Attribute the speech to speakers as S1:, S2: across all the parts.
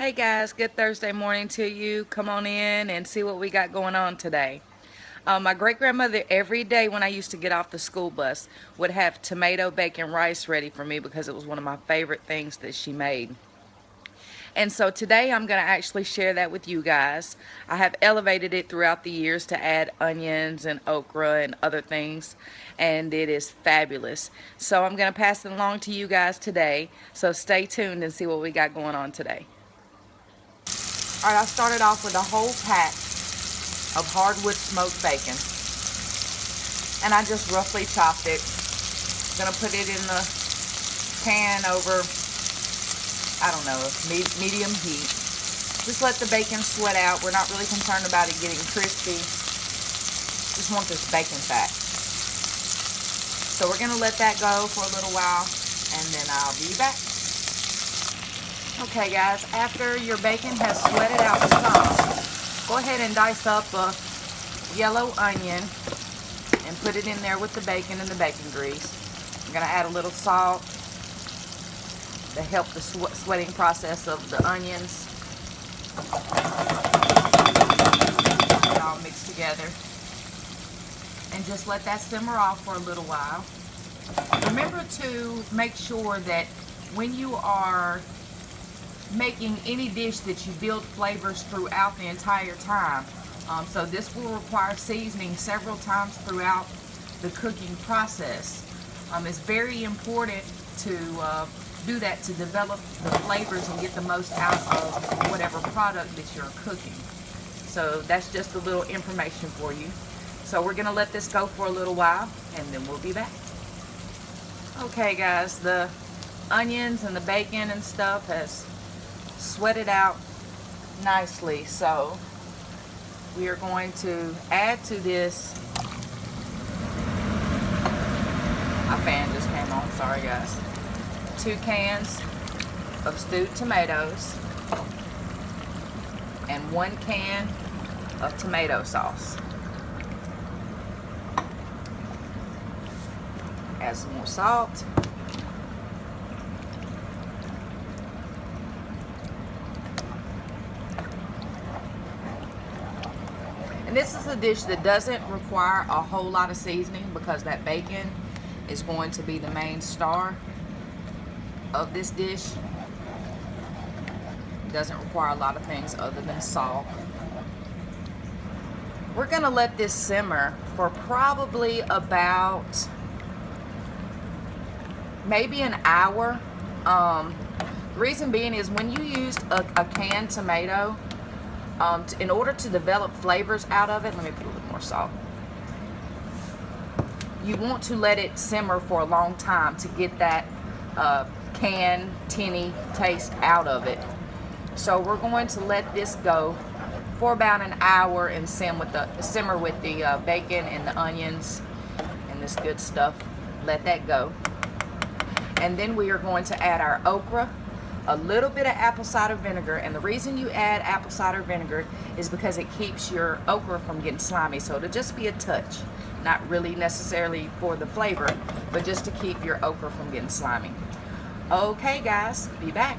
S1: Hey guys, good Thursday morning to you. Come on in and see what we got going on today. My great grandmother, every day when I used to get off the school bus, would have tomato bacon rice ready for me because it was one of my favorite things that she made. And so today I'm going to actually share that with you guys. I have elevated it throughout the years to add onions and okra and other things, and it is fabulous. So I'm going to pass it along to you guys today. So stay tuned and see what we got going on today. Alright, I started off with a whole pack of hardwood smoked bacon. And I just roughly chopped it. Gonna put it in the pan over, I don't know, medium heat. Just let the bacon sweat out. We're not really concerned about it getting crispy. Just want this bacon fat. So we're gonna let that go for a little while and then I'll be back. Okay guys, after your bacon has sweated out some, go ahead and dice up a yellow onion and put it in there with the bacon and the bacon grease. I'm going to add a little salt to help the sweating process of the onions. Get it all mixed together. And just let that simmer off for a little while. Remember to make sure that when you are making any dish that you build flavors throughout the entire time. So this will require seasoning several times throughout the cooking process. It's very important to do that to develop the flavors and get the most out of whatever product that you're cooking. So that's just a little information for you. So we're going to let this go for a little while and then we'll be back. Okay guys, the onions and the bacon and stuff has sweated out nicely, so we are going to add to this. My fan just came on, sorry guys. 2 cans of stewed tomatoes and 1 can of tomato sauce. Add some more salt. And this is a dish that doesn't require a whole lot of seasoning because that bacon is going to be the main star of this dish. It doesn't require a lot of things other than salt. We're going to let this simmer for probably about maybe an hour. The reason being is when you use a canned tomato, in order to develop flavors out of it, let me put a little more salt. You want to let it simmer for a long time to get that canned, tinny taste out of it. So we're going to let this go for about an hour and simmer with the bacon and the onions and this good stuff. Let that go. And then we are going to add our okra, a little bit of apple cider vinegar, and the reason you add apple cider vinegar is because it keeps your okra from getting slimy. So it'll just be a touch, not really necessarily for the flavor, but just to keep your okra from getting slimy. Okay guys, be back.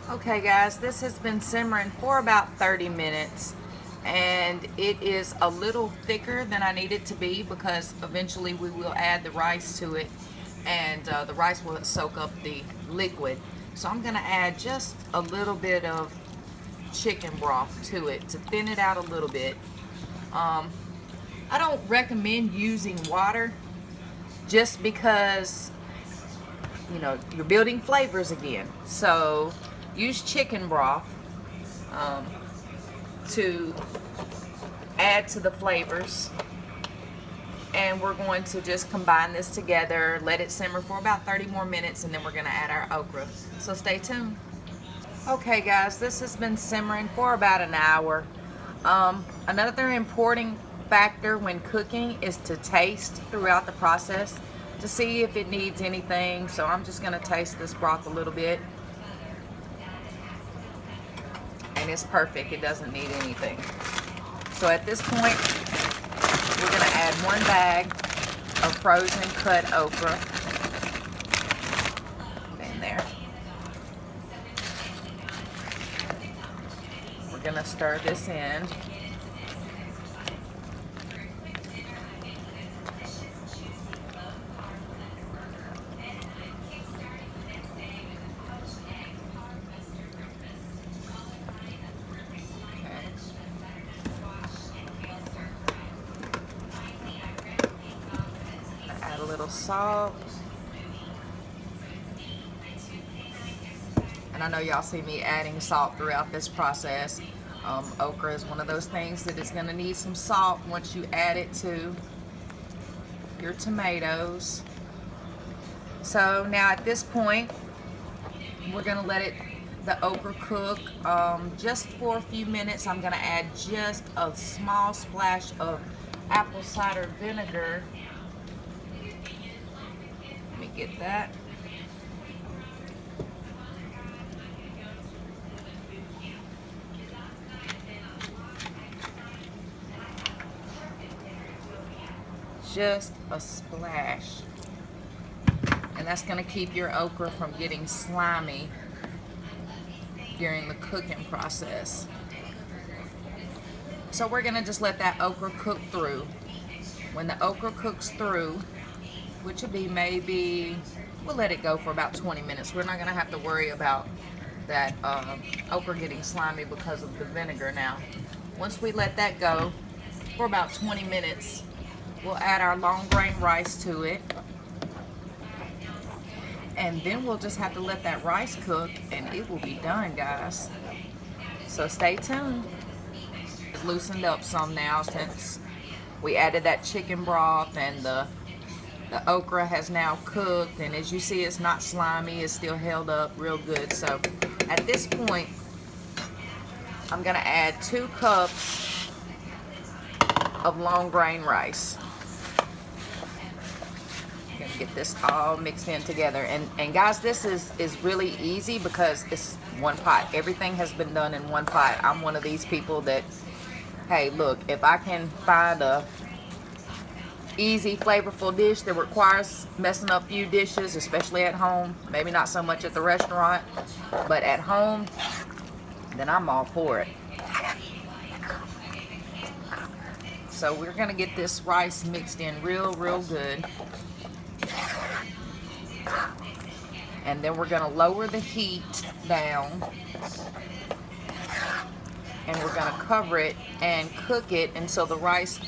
S1: Okay guys, this has been simmering for about 30 minutes and it is a little thicker than I need it to be because eventually we will add the rice to it, and the rice will soak up the liquid. So I'm going to add just a little bit of chicken broth to it to thin it out a little bit. I don't recommend using water just because, you know, you're building flavors again. So use chicken broth to add to the flavors. And we're going to just combine this together, let it simmer for about 30 more minutes, and then we're going to add our okra. So stay tuned. Okay guys, this has been simmering for about an hour. Another important factor when cooking is to taste throughout the process to see if it needs anything. So I'm just going to taste this broth a little bit. And it's perfect, it doesn't need anything. So at this point, we're going to add 1 bag of frozen cut okra in there. gonna stir this in. Add a little salt. And I know y'all see me adding salt throughout this process. Okra is one of those things that is going to need some salt once you add it to your tomatoes. So now at this point, we're going to let the okra cook just for a few minutes. I'm going to add just a small splash of apple cider vinegar. Let me get that. Just a splash. And that's going to keep your okra from getting slimy during the cooking process. So we're going to just let that okra cook through. When the okra cooks through, which would be maybe, we'll let it go for about 20 minutes. We're not going to have to worry about that okra getting slimy because of the vinegar now. Once we let that go for about 20 minutes, we'll add our long grain rice to it. And then we'll just have to let that rice cook and it will be done, guys. So stay tuned. It's loosened up some now since we added that chicken broth, and the okra has now cooked, and as you see, it's not slimy, it's still held up real good. So at this point, I'm gonna add 2 cups of long grain rice. I'm gonna get this all mixed in together. And guys, this is really easy because it's one pot. Everything has been done in one pot. I'm one of these people that, hey, look, if I can find a easy, flavorful dish that requires messing up few dishes, especially at home, maybe not so much at the restaurant, but at home, then I'm all for it. So we're gonna get this rice mixed in real good. And then we're gonna lower the heat down, and we're gonna cover it and cook it until the rice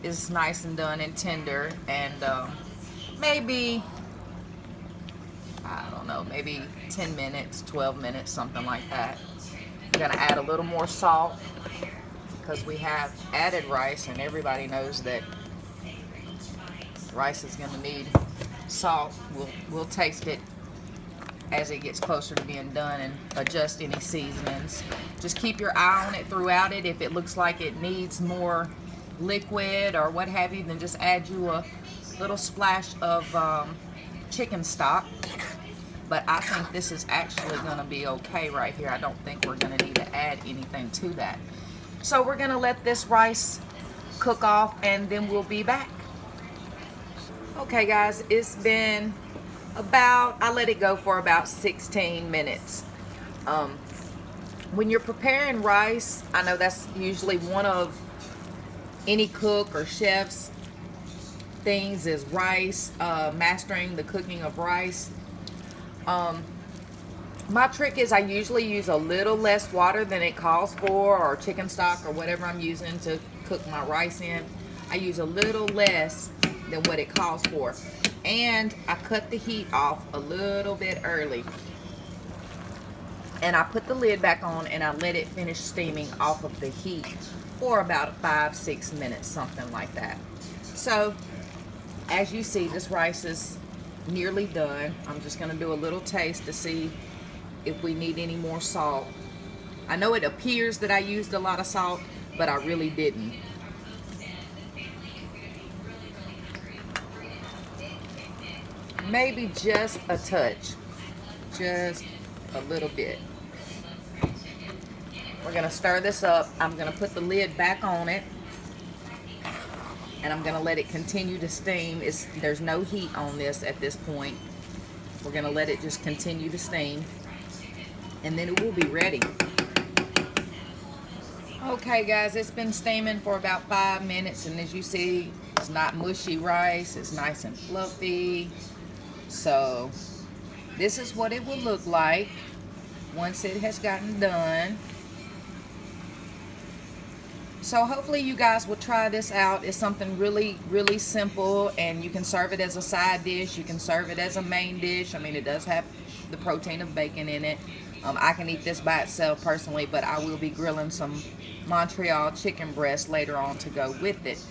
S1: is nice and done and tender. And maybe, I don't know, maybe 10 minutes, 12 minutes, something like that. I'm gonna add a little more salt because we have added rice, and everybody knows that rice is gonna need salt. We'll taste it as it gets closer to being done and adjust any seasonings. Just keep your eye on it throughout it. If it looks like it needs more liquid or what have you, then just add you a little splash of chicken stock. But I think this is actually gonna be okay right here. I don't think we're gonna need to add anything to that. So we're gonna let this rice cook off, and then we'll be back. Okay guys, it's been I let it go for about 16 minutes. When you're preparing rice, I know that's usually one of any cook or chef's things is rice, mastering the cooking of rice. My trick is I usually use a little less water than it calls for, or chicken stock or whatever I'm using to cook my rice in. I use a little less than what it calls for. And I cut the heat off a little bit early. And I put the lid back on and I let it finish steaming off of the heat for about 5-6 minutes, something like that. So as you see, this rice is nearly done. I'm just gonna do a little taste to see if we need any more salt. I know it appears that I used a lot of salt, but I really didn't. Maybe just a touch, just a little bit. We're gonna stir this up. I'm gonna put the lid back on it, and I'm gonna let it continue to steam. There's no heat on this at this point. We're gonna let it just continue to steam, and then it will be ready. Okay guys, it's been steaming for about 5 minutes, and as you see, it's not mushy rice, it's nice and fluffy. So this is what it will look like once it has gotten done. So hopefully you guys will try this out. It's something really, really simple, and you can serve it as a side dish. You can serve it as a main dish. I mean, it does have the protein of bacon in it. I can eat this by itself personally, but I will be grilling some Montreal chicken breast later on to go with it.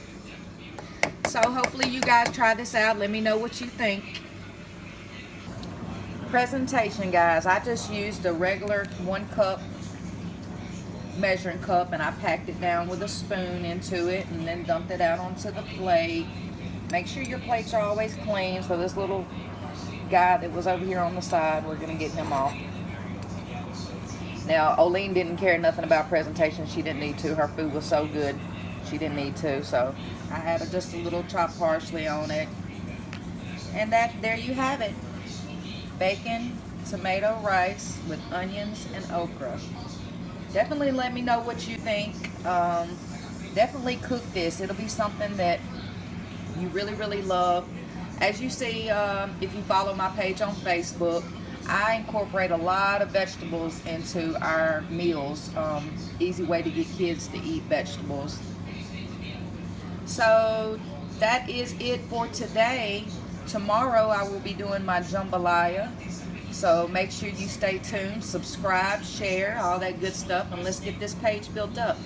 S1: So hopefully you guys try this out. Let me know what you think. Presentation, guys. I just used a regular 1 cup measuring cup, and I packed it down with a spoon into it and then dumped it out onto the plate. Make sure your plates are always clean. So this little guy that was over here on the side, we're gonna get him off. Now Olene didn't care nothing about presentation. She didn't need to. Her food was so good, she didn't need to. So I added just a little chopped parsley on it, and there you have it. Bacon tomato rice with onions and okra. Definitely let me know what you think. Definitely cook this. It'll be something that you really, really love. As you see, if you follow my page on Facebook, I incorporate a lot of vegetables into our meals. Easy way to get kids to eat vegetables. So that is it for today. Tomorrow I will be doing my jambalaya. So make sure you stay tuned, subscribe, share, all that good stuff, and let's get this page built up.